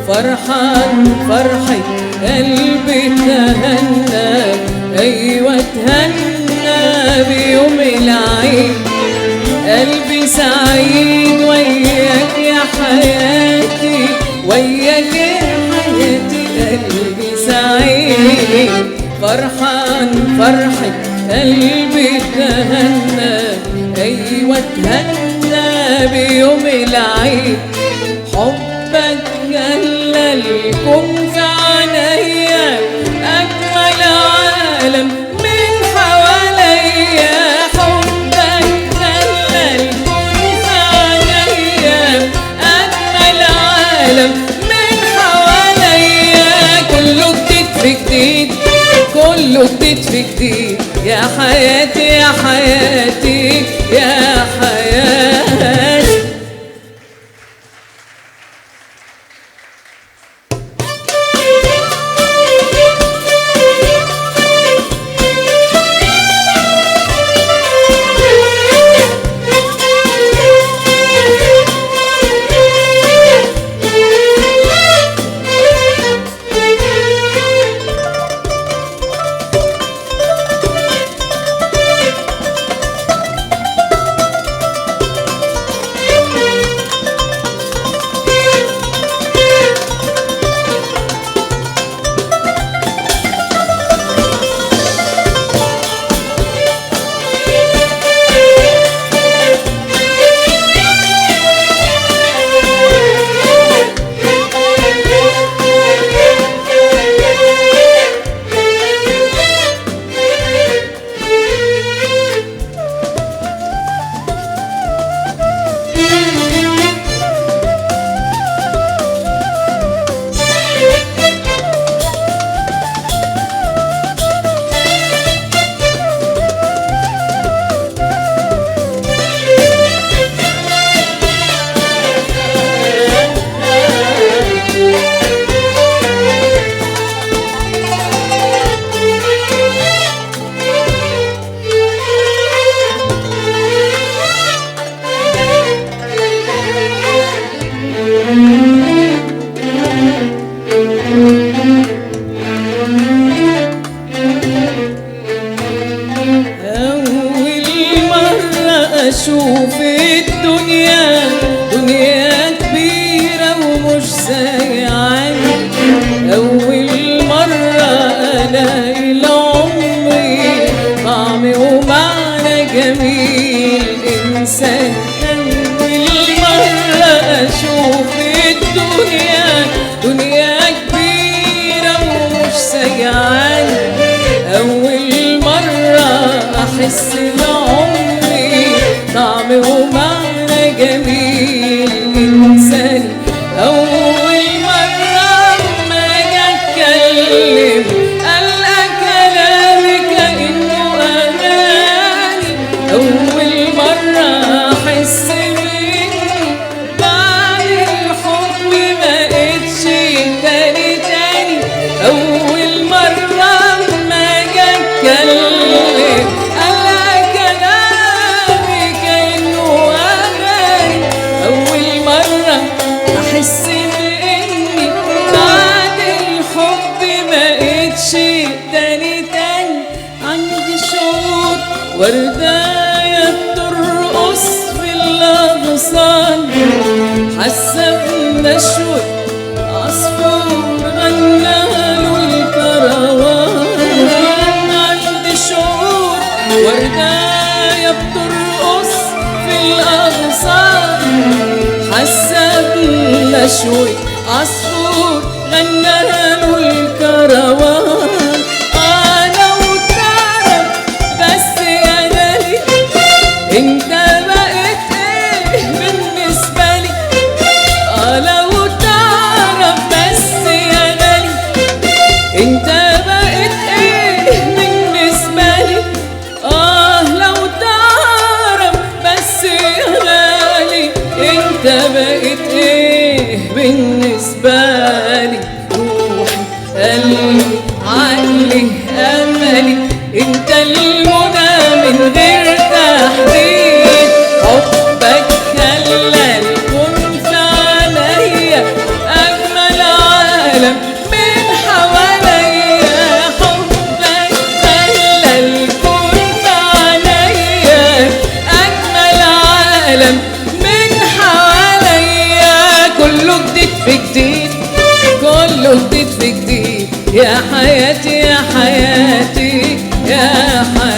فرحان فرحي قلبي تهنى، أيوة تهنى بيوم العيد. قلبي سعيد وياك يا حياتي، وياك يا حياتي قلبي سعيد. فرحان فرحي قلبي تهنى، أيوة تهنى بيوم العيد. حبك جلى الكون في عينيا، أجمل عالم من حواليا. حبك جلى الكون في عينيا، أجمل عالم من حواليا. كله جديد في جديد، كله جديد في جديد، يا حياتي يا حياتي يا حياتي. أشوف الدنيا دنيا كبيرة ومش سايعاني. أول مرة ألاقي العمر طعم ومعنى جميل إنسان. أول مرة أشوف الدنيا دنيا كبيرة ومش سايعاني. أول مرة أحس العمر طعم ومعنى جميل إنسان. أول مرة ما أجي أتكلم ألقى كلامي كأنه أغاني. أول مرة أحس بإني بعد الحب مبقتش تاني تاني. أول مرة ما أجي أتكلم أحس بإني بعد الحب مبقتش تاني تاني. عندي شعور ورداية بترقص في الأغصان، حاسة بنشوة عصفور غناله الكروان. عندي شعور ورداية بترقص في الأغصان، حاسة بنشوة عصفور غناله الكروان. لو تعرف بس يا غالي انت بقيت ايه بالنسبة لي. لو تعرف بس يا غالي انت بقيت ايه بالنسبة لي. لو تعرف بس يا غالي انت بقيت ايه بالنسبة لي. روحي قلبي عقلي املي انت المنى من غير تحديد. حبك خلى الكون في عينيا اجمل كله جديد في جديد. يا حياتي يا حياتي يا حياتي